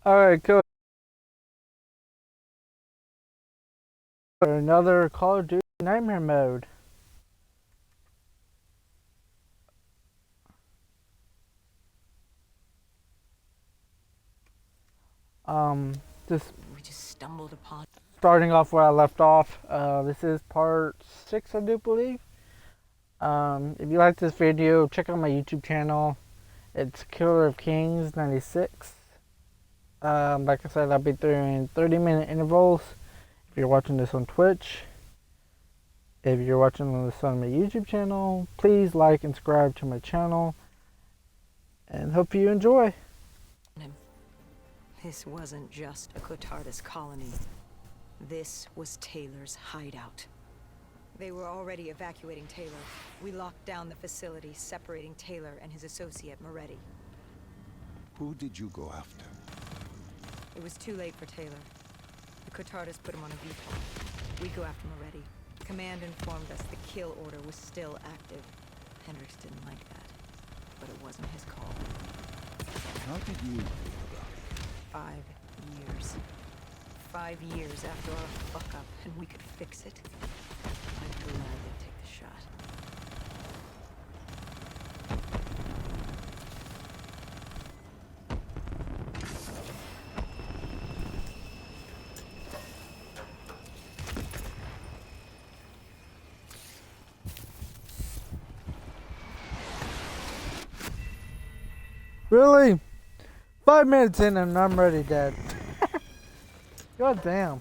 Alright, cool. Another Call of Duty Nightmare mode. Just We just stumbled upon. starting off where I left off. This is part 6, I do believe. If you like this video, check out my YouTube channel. It's Killer of Kings 96. Like I said, I'll be doing 30-minute intervals. If you're watching this on Twitch, if you're watching this on my YouTube channel, please like and subscribe to my channel. And hope you enjoy. This wasn't just a Cotardus colony. This was Taylor's hideout. They were already evacuating Taylor. We locked down the facility, separating Taylor and his associate, Moretti. Who did you go after? It was too late for Taylor. The Cotardus put him on a VTOL. We go after Moretti. Command informed us the kill order was still active. Hendricks didn't like that, but it wasn't his call. How did you feel about it? 5 years. 5 years after our fuck-up, and we could fix it. I'd gladly take the shot. Really? 5 minutes in and I'm already dead. God damn.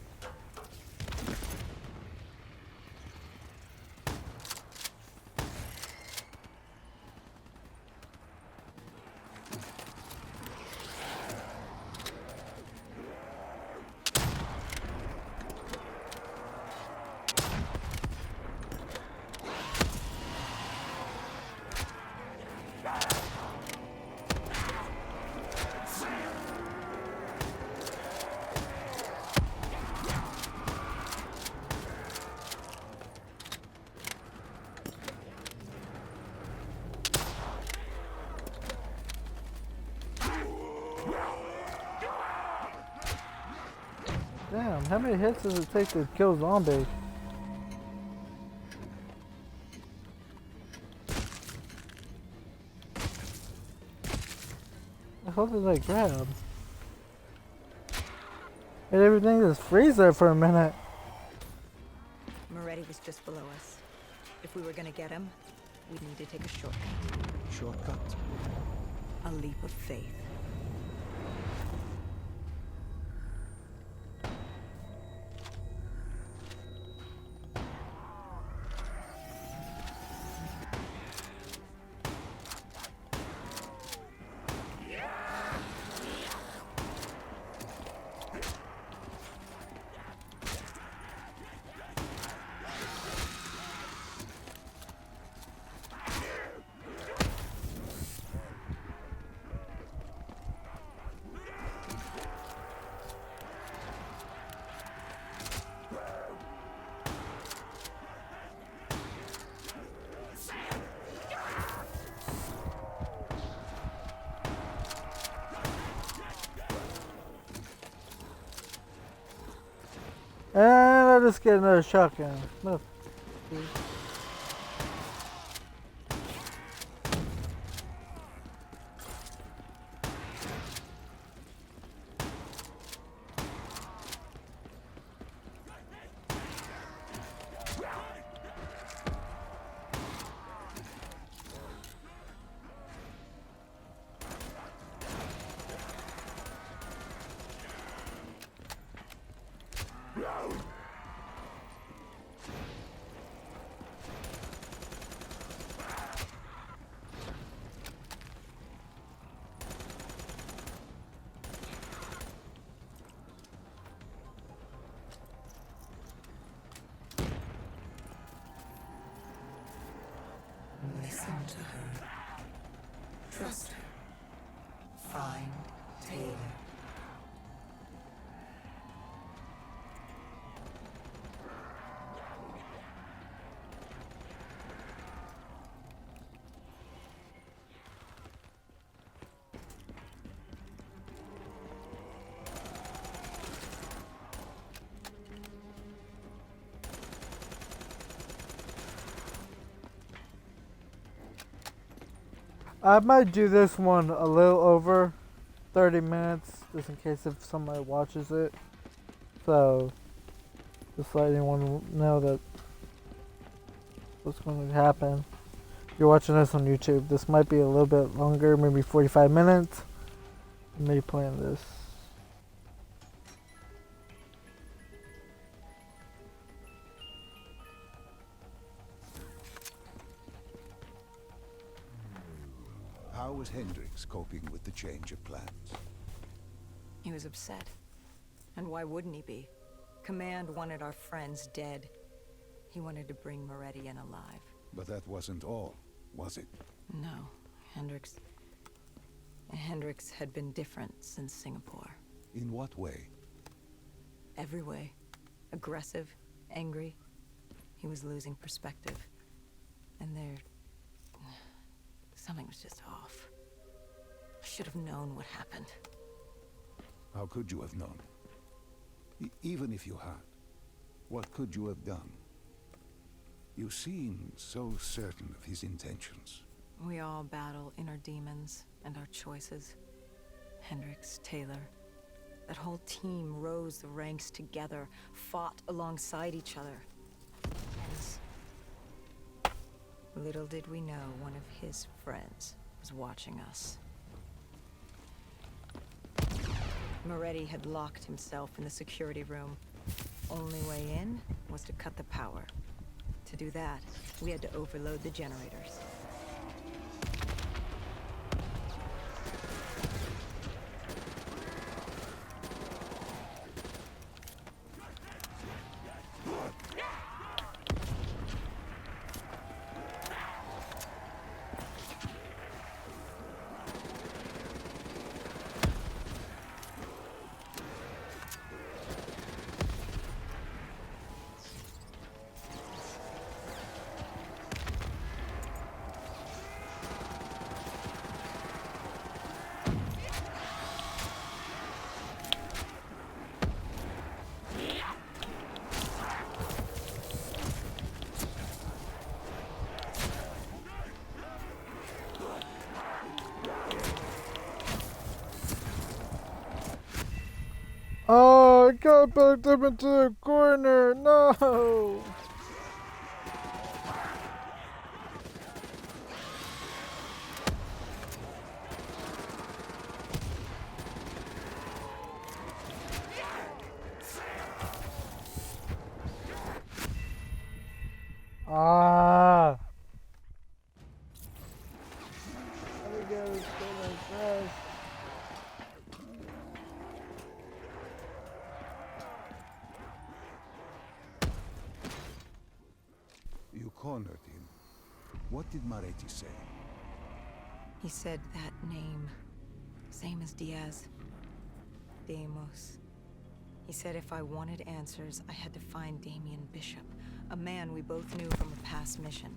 Damn, how many hits does it take to kill zombies? The hell did I grab? And everything just freeze there for a minute. Moretti was just below us. If we were gonna get him, we'd need to take a shortcut. Shortcut? A leap of faith. And I'll just get another shotgun. No. Listen to her. Trust her. Find Taylor. I might do this one a little over 30 minutes, just in case if somebody watches it. So, just let anyone know that what's going to happen. If you're watching this on YouTube, this might be a little bit longer, maybe 45 minutes. Me playing this. How was Hendrix coping with the change of plans? He was upset. And why wouldn't he be? Command wanted our friends dead. He wanted to bring Moretti in alive. But that wasn't all, was it? No, Hendrix had been different since Singapore. In what way? Every way. Aggressive, angry. He was losing perspective. And something was just off. I should have known what happened. How could you have known? Even if you had, what could you have done? You seem so certain of his intentions. We all battle inner demons and our choices. Hendrix, Taylor. That whole team rose the ranks together, fought alongside each other. And little did we know one of his friends was watching us. Moretti had locked himself in the security room. Only way in was to cut the power. To do that, we had to overload the generators. Oh, I got backed up into the corner. No. Ah. There we go. Let's go like that. You cornered him. What did Moretti say? He said that name. Same as Diaz. Deimos. He said if I wanted answers, I had to find Damien Bishop, a man we both knew from a past mission.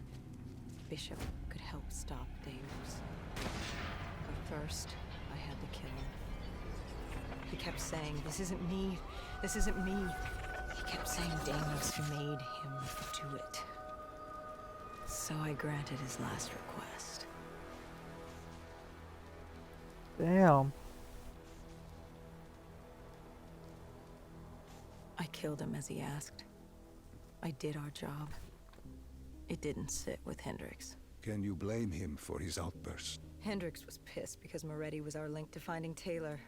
Bishop could help stop Deimos. But first, I had to kill him. He kept saying, "This isn't me. This isn't me." He kept saying Deimos made him do it. So I granted his last request. Damn. I killed him as he asked. I did our job. It didn't sit with Hendrix. Can you blame him for his outburst? Hendrix was pissed because Moretti was our link to finding Taylor.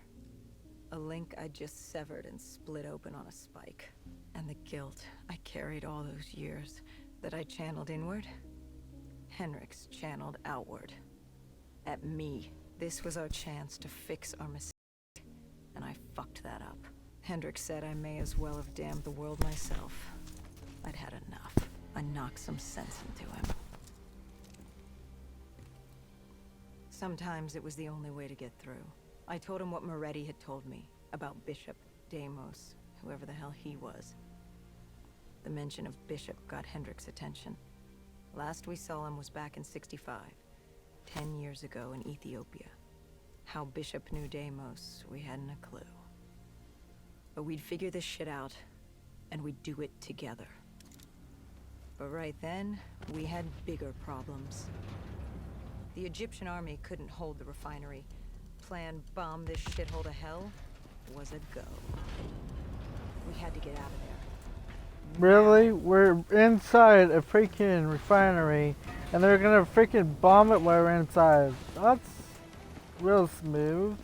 A link I just severed and split open on a spike. And the guilt I carried all those years that I channeled inward, Hendrix channeled outward. At me. This was our chance to fix our mistake. And I fucked that up. Hendrix said I may as well have damned the world myself. I'd had enough. I knocked some sense into him. Sometimes it was the only way to get through. I told him what Moretti had told me about Bishop, Deimos, whoever the hell he was. The mention of Bishop got Hendrix's attention. Last we saw him was back in '65, 10 years ago in Ethiopia. How Bishop knew Deimos, we hadn't a clue. But we'd figure this shit out, and we'd do it together. But right then, we had bigger problems. The Egyptian army couldn't hold the refinery. Plan bomb this shithole to hell was a go. We had to get out of there. Really? We're inside a freaking refinery and they're gonna freaking bomb it while we're inside. That's real smooth.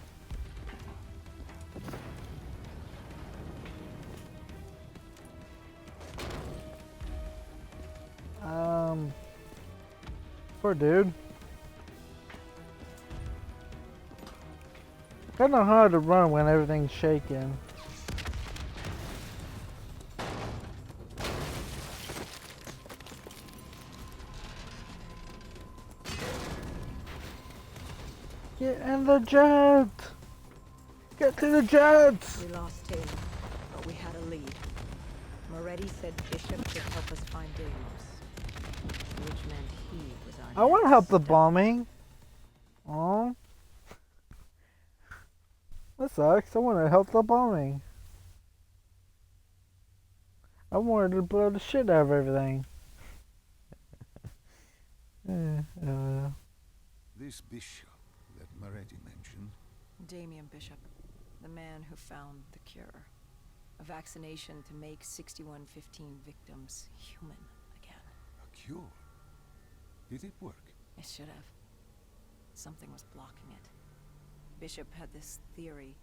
Poor dude. Kinda hard to run when everything's shaking. Get in the jet! Get to the jet! We lost Taylor, but we had a lead. Moretti said Bishop could help us find Deimos, which meant he was our I want to help the next stop. bombing. Oh. That sucks. I want to help the bombing. I wanted to blow the shit out of everything. This bishop that Moretti mentioned, Damien Bishop, the man who found the cure. A vaccination to make 6115 victims human again. a cure. Did it work? It should have. Something was blocking it. Bishop had this theory.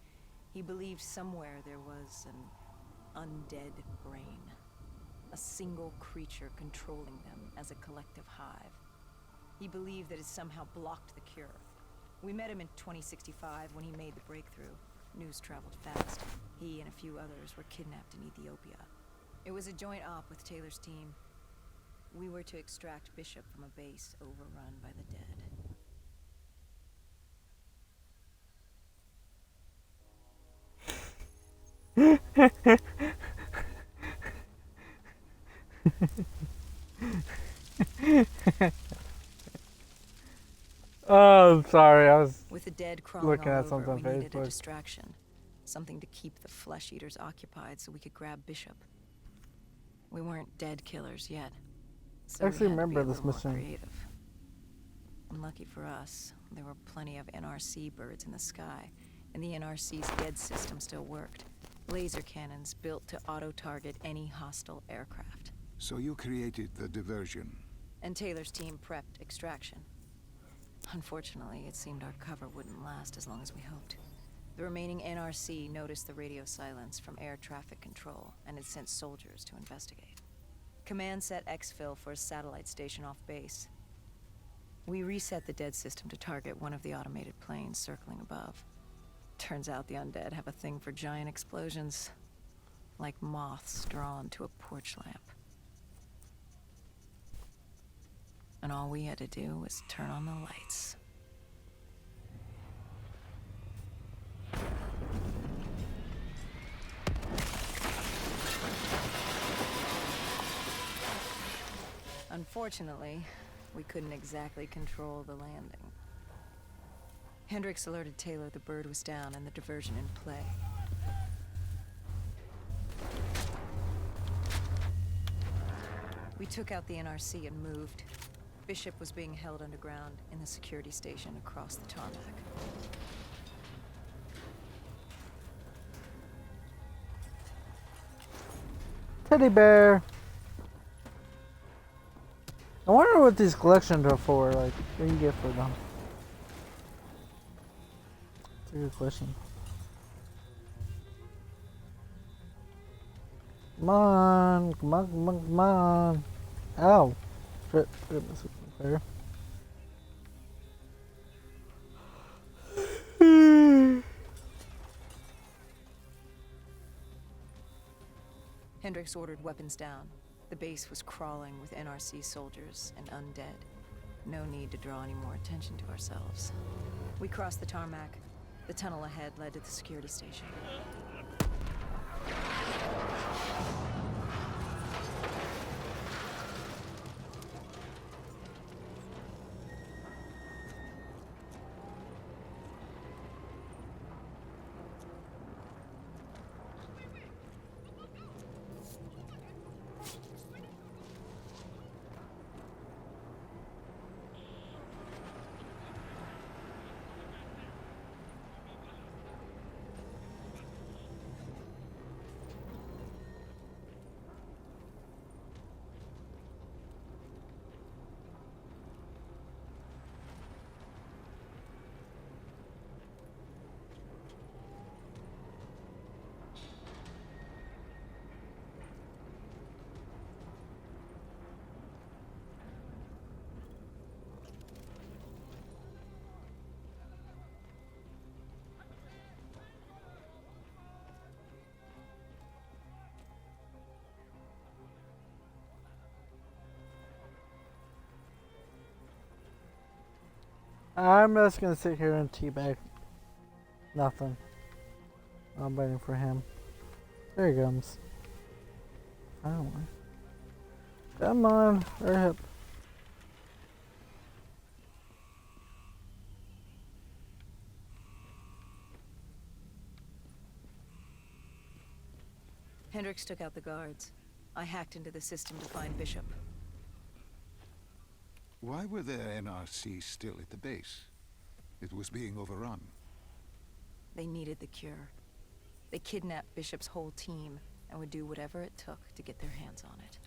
He believed somewhere there was an undead brain. A single creature controlling them as a collective hive. He believed that it somehow blocked the cure. We met him in 2065 when he made the breakthrough. News traveled fast. He and a few others were kidnapped in Ethiopia. It was a joint op with Taylor's team. We were to extract Bishop from a base overrun by the dead. Oh, I'm sorry. I was With the dead crawling looking all at over, something on we needed a Facebook. distraction. Something to keep the flesh eaters occupied so we could grab Bishop. We weren't dead killers yet. So I we actually had to be remember a this little more mission. creative. Unlucky for us, there were plenty of NRC birds in the sky, and the NRC's dead system still worked. Laser cannons built to auto-target any hostile aircraft. So you created the diversion. And Taylor's team prepped extraction. Unfortunately, it seemed our cover wouldn't last as long as we hoped. The remaining NRC noticed the radio silence from air traffic control, and it sent soldiers to investigate. Command set exfil for a satellite station off base. We reset the dead system to target one of the automated planes circling above. Turns out the undead have a thing for giant explosions, like moths drawn to a porch lamp. And all we had to do was turn on the lights. Unfortunately, we couldn't exactly control the landing. Hendricks alerted Taylor the bird was down and the diversion in play. We took out the NRC and moved. Bishop was being held underground in the security station across the tarmac. Teddy bear. I wonder what these collections are for. Like, what do you get for them? That's a good question. Come on, come on, come on, come on. Ow. Shit, this is fair. Hendricks ordered weapons down. The base was crawling with NRC soldiers and undead. No need to draw any more attention to ourselves. We crossed the tarmac. The tunnel ahead led to the security station. I'm just gonna sit here and teabag. Nothing. I'm waiting for him. There he comes. Finally. Come on, hurry up. Hendricks took out the guards. I hacked into the system to find Bishop. Why were the NRC still at the base? It was being overrun. They needed the cure. They kidnapped Bishop's whole team and would do whatever it took to get their hands on it.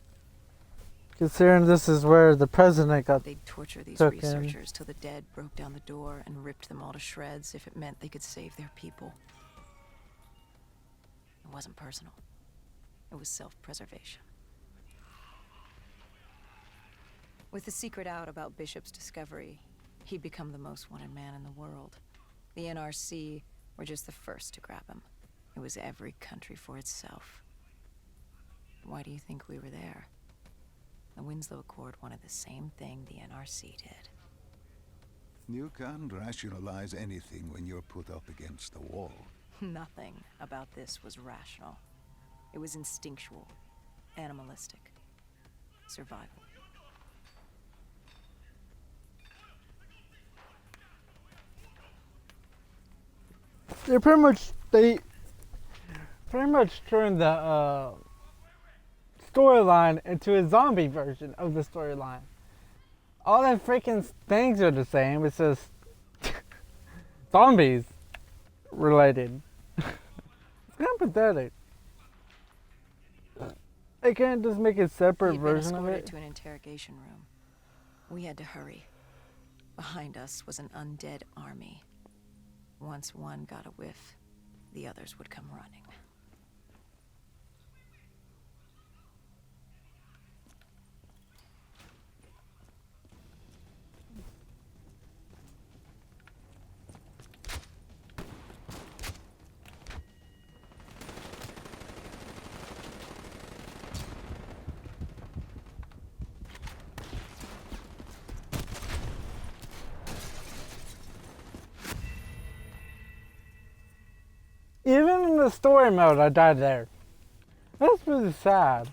Considering this is where the president got They'd torture these took in. researchers till the dead broke down the door and ripped them all to shreds if it meant they could save their people. It wasn't personal. It was self-preservation. With the secret out about Bishop's discovery, he'd become the most wanted man in the world. The NRC were just the first to grab him. It was every country for itself. Why do you think we were there? The Winslow Accord wanted the same thing the NRC did. You can't rationalize anything when you're put up against the wall. Nothing about this was rational. It was instinctual, animalistic, survival. they pretty much turned the storyline into a zombie version of the storyline. All the freaking things are the same. It's just zombies related. It's kind of pathetic. They can't just make a separate He'd been version of escorted it. to an interrogation room. We had to hurry. Behind us was an undead army. Once one got a whiff, the others would come running. Even in the story mode, I died there. That's really sad.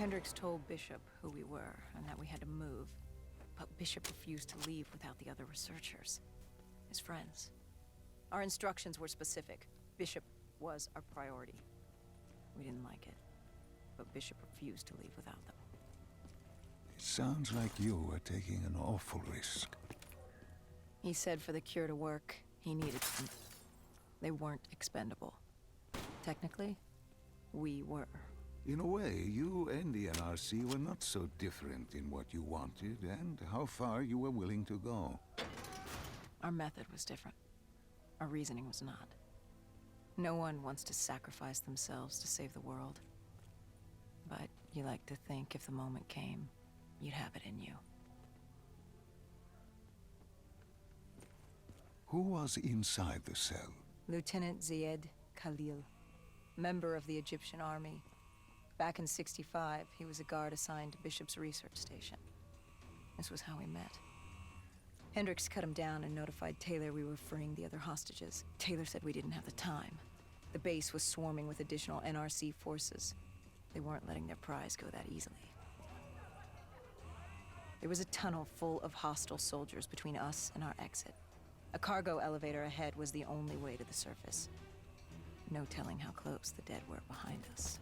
Hendricks told Bishop who we were and that we had to move, but Bishop refused to leave without the other researchers, his friends. Our instructions were specific. Bishop was our priority. We didn't like it, but Bishop refused to leave without them. It sounds like you were taking an awful risk. He said for the cure to work, he needed them. They weren't expendable. Technically, we were. In a way, you and the NRC were not so different in what you wanted and how far you were willing to go. Our method was different. Our reasoning was not. No one wants to sacrifice themselves to save the world. But you like to think if the moment came, you'd have it in you. Who was inside the cell? Lieutenant Zied Khalil, member of the Egyptian army. Back in '65, he was a guard assigned to Bishop's research station. This was how we met. Hendricks cut him down and notified Taylor we were freeing the other hostages. Taylor said we didn't have the time. The base was swarming with additional NRC forces. They weren't letting their prize go that easily. There was a tunnel full of hostile soldiers between us and our exit. A cargo elevator ahead was the only way to the surface. No telling how close the dead were behind us.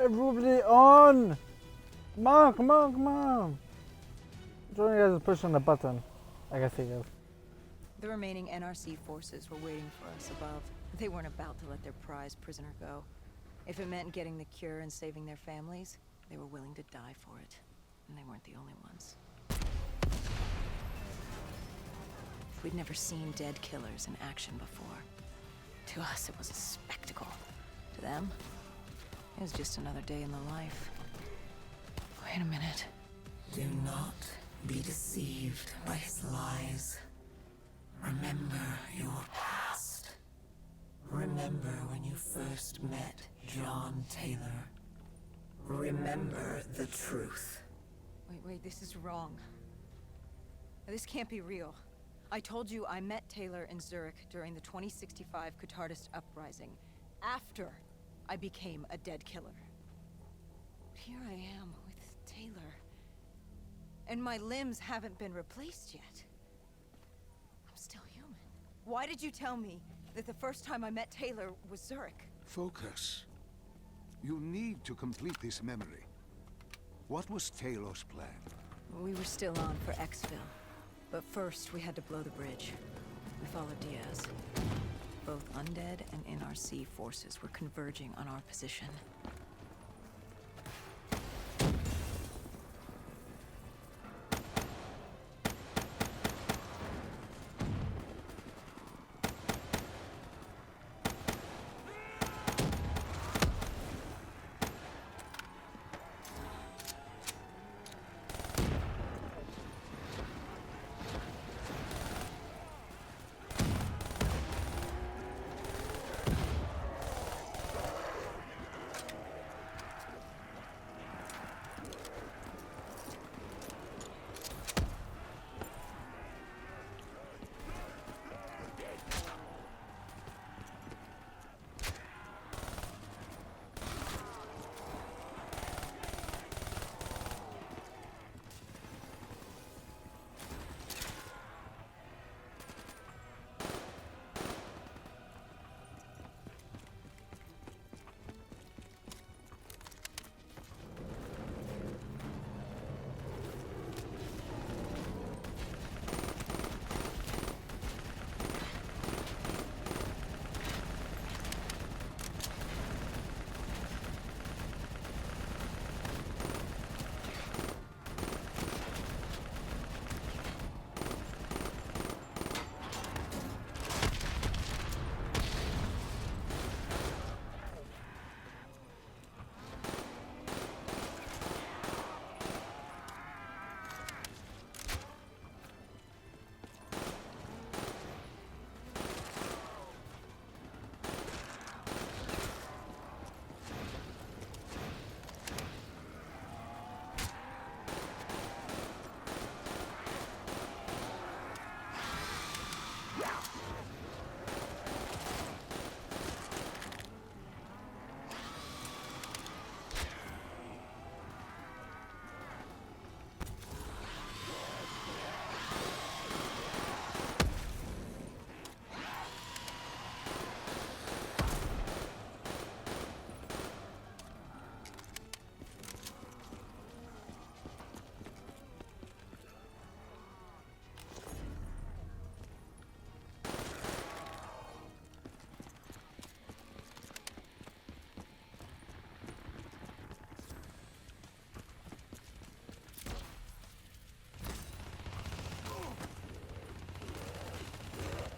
Everybody on! Come on, come on, come on! Which one of you guys is pushing the button? I guess he is. The remaining NRC forces were waiting for us above. They weren't about to let their prize prisoner go. If it meant getting the cure and saving their families, they were willing to die for it. And they weren't the only ones. We'd never seen dead killers in action before. To us, it was a spectacle. To them, it was just another day in the life. Wait a minute. Do not be deceived by his lies. Remember your past. Remember when you first met John Taylor. Remember the truth. Wait, this is wrong. This can't be real. I told you I met Taylor in Zurich during the 2065 Cotardist uprising, after I became a dead killer. But here I am with Taylor, and my limbs haven't been replaced yet. I'm still human. Why did you tell me that the first time I met Taylor was Zurich? Focus. You need to complete this memory. What was Taylor's plan? We were still on for Exfil, but first we had to blow the bridge. We followed Diaz. Both undead and NRC forces were converging on our position.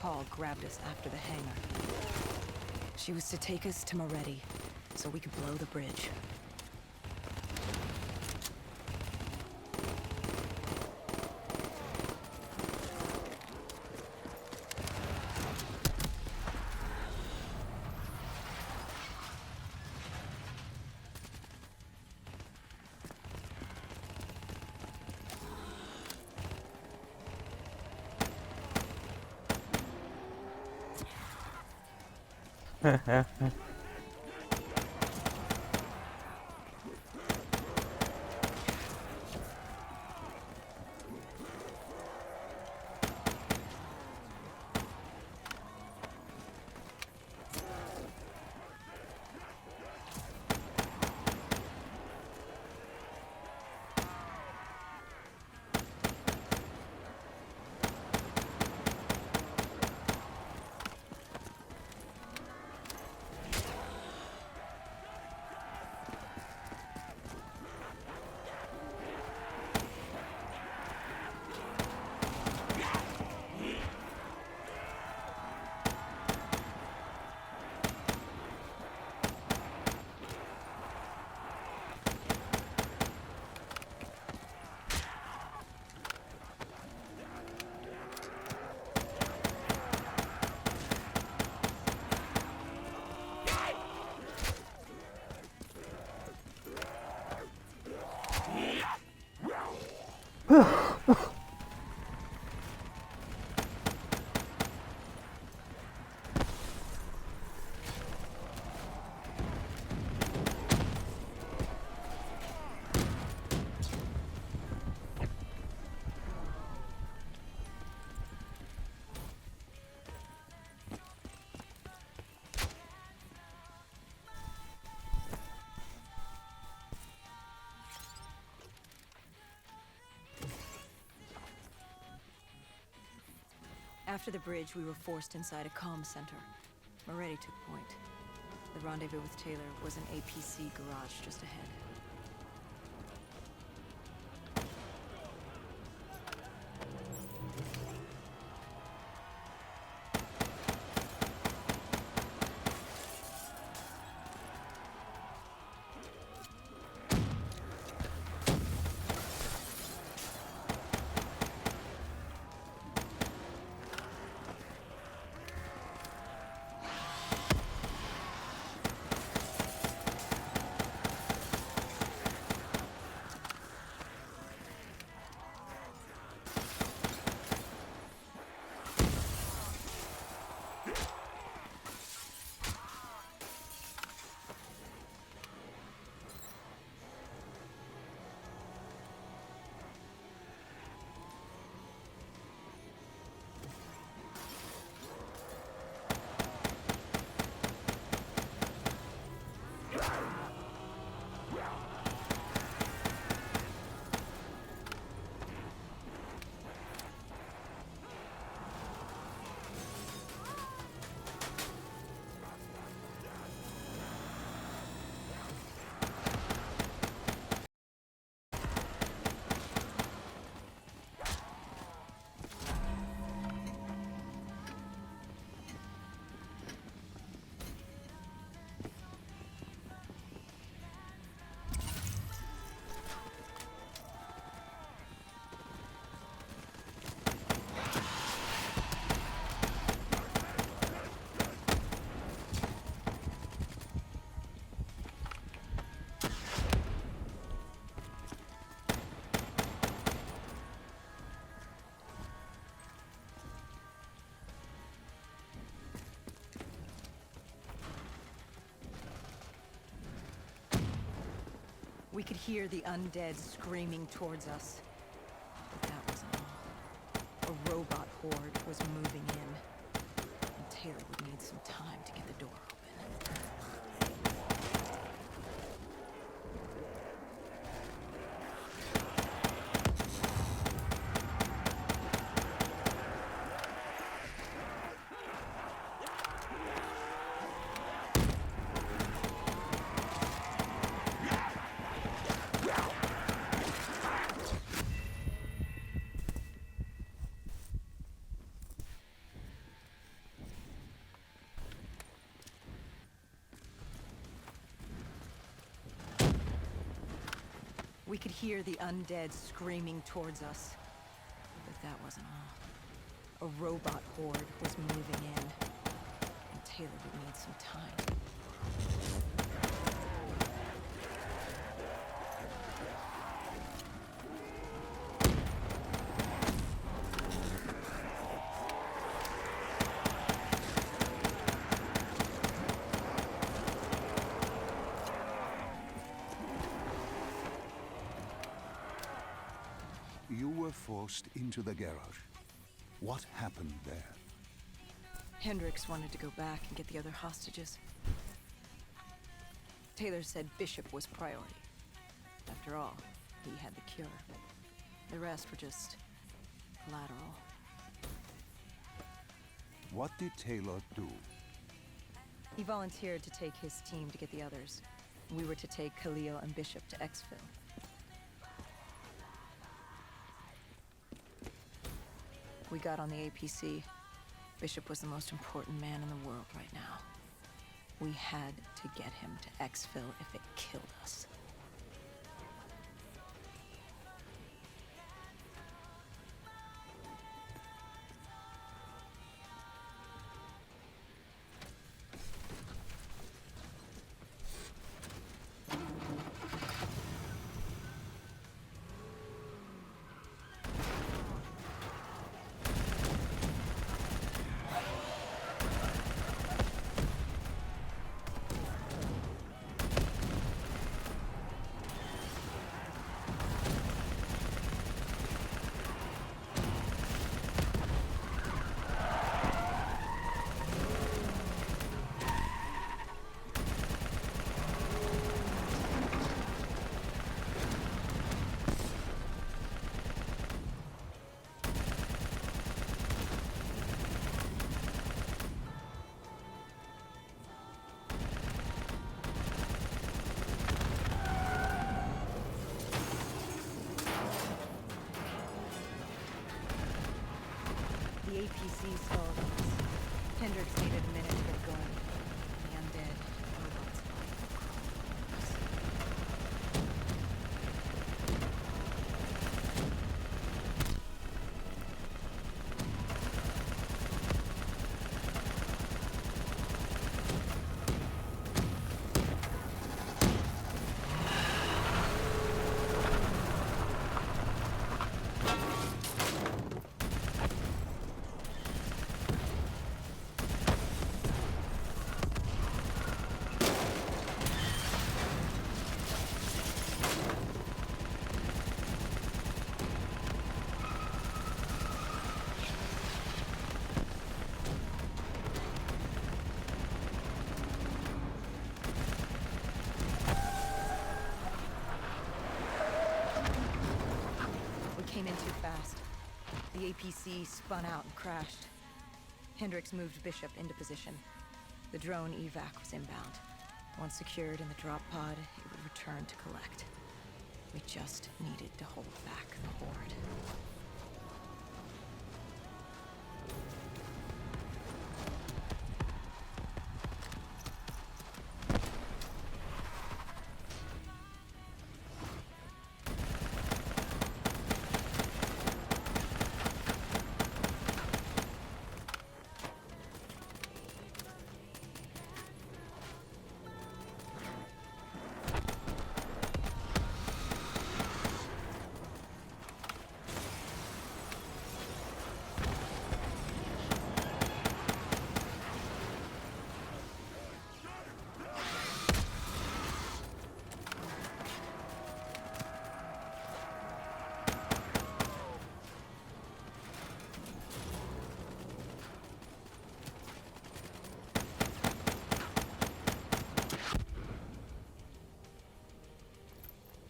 Call grabbed us after the hangar. She was to take us to Moretti, so we could blow the bridge. After the bridge, we were forced inside a comm center. Moretti took point. The rendezvous with Taylor was an APC garage just ahead. We could hear the undead screaming towards us. But that wasn't all. A robot horde was moving in, and Taylor would need some time to get the door open. We could hear the undead screaming towards us. But that wasn't all. A robot horde was moving in. And Taylor would need some time. You were forced into the garage. What happened there? Hendricks wanted to go back and get the other hostages. Taylor said Bishop was priority. After all, he had the cure. The rest were just collateral. What did Taylor do? He volunteered to take his team to get the others. We were to take Khalil and Bishop to Exfil. We got on the APC. Bishop was the most important man in the world right now. We had to get him to Exfil if it killed us. The APC stalled us. Hendricks needed a minute to get going. The undead robots came in too fast. The APC spun out and crashed. Hendricks moved Bishop into position. The drone evac was inbound. Once secured in the drop pod, it would return to collect. We just needed to hold back the horde.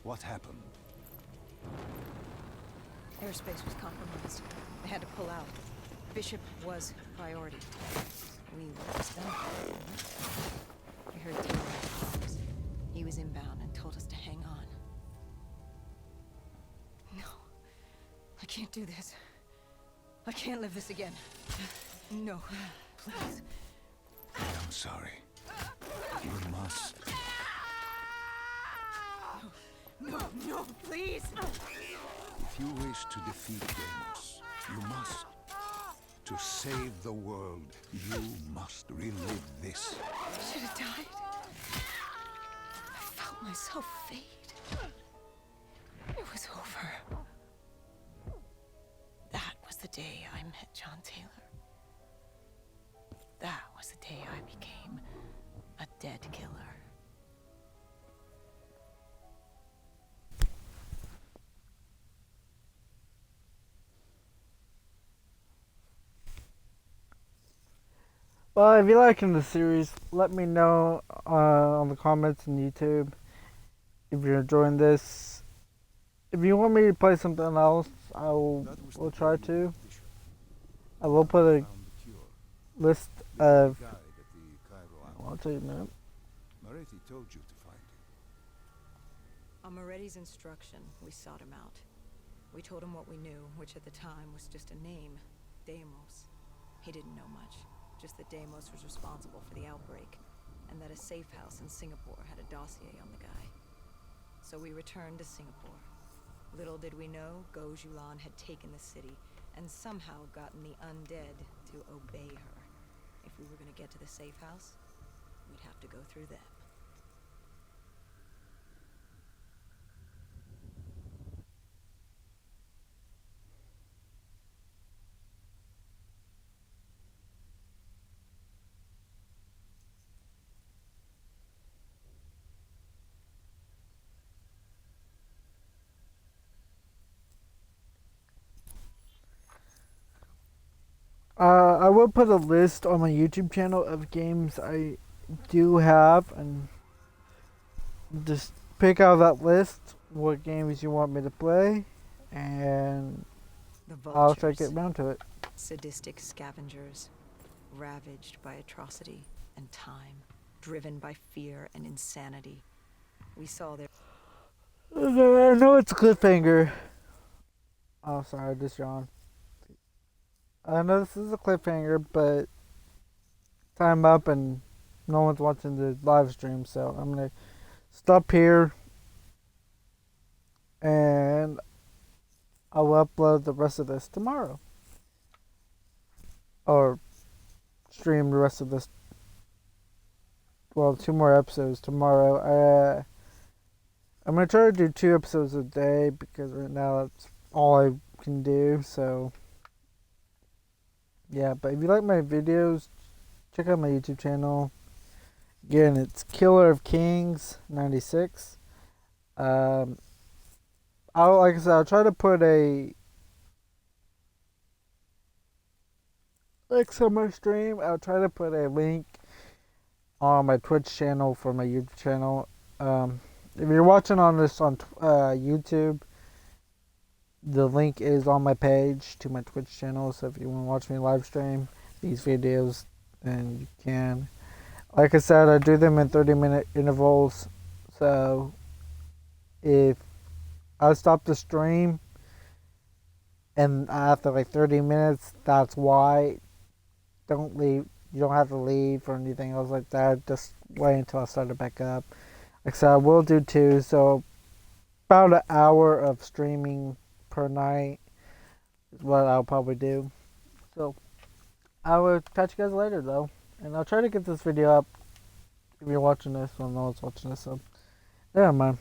What happened? Airspace was compromised. They had to pull out. Bishop was priority. We lost them. We heard Taylor's calls. He was inbound and told us to hang on. No. I can't do this. I can't live this again. No. Please. I'm sorry. You must. No, no, please! If you wish to defeat Deimos, you must. To save the world, you must relive this. I should have died. I felt myself fade. It was over. That was the day I met John Taylor. That was the day I became a dead killer. Well, if you're liking the series, let me know on the comments on YouTube if you're enjoying this. If you want me to play something else, I will try to. I will put a list of. I'll tell you in a minute. Moretti told you to find him. On Moretti's instruction, we sought him out. We told him what we knew, which at the time was just a name, Deimos. He didn't know much, just that Deimos was responsible for the outbreak, and that a safe house in Singapore had a dossier on the guy. So we returned to Singapore. Little did we know, Gojulan had taken the city, and somehow gotten the undead to obey her. If we were gonna get to the safe house, we'd have to go through them. I will put a list on my YouTube channel of games I do have, and just pick out of that list what games you want me to play, and The I'll try to vultures, get around to it. sadistic scavengers, ravaged by atrocity and time, driven by fear and insanity. We saw their I know it's a cliffhanger. Oh, sorry, just yawn. I know this is a cliffhanger, but time up and no one's watching the live stream, so I'm gonna stop here and I'll upload the rest of this tomorrow, or stream the rest of this. Well, 2 more episodes tomorrow. I'm gonna try to do 2 episodes a day because right now that's all I can do. So yeah, but if you like my videos, check out my YouTube channel. Again, it's Killer of Kings 96. Like I said, I'll try to put a next time I stream. I'll try to put a link on my Twitch channel for my YouTube channel. If you're watching on this on YouTube, the link is on my page to my Twitch channel. So if you want to watch me live stream these videos, then you can. Like I said, I do them in 30-minute intervals. So if I stop the stream and after like 30 minutes, that's why. Don't leave. You don't have to leave or anything else like that. Just wait until I start it back up. Like I said, I will do 2. So about an hour of streaming per night is what I'll probably do. So I will catch you guys later though. And I'll try to get this video up if you're watching this. Well, no one's watching this, so never mind.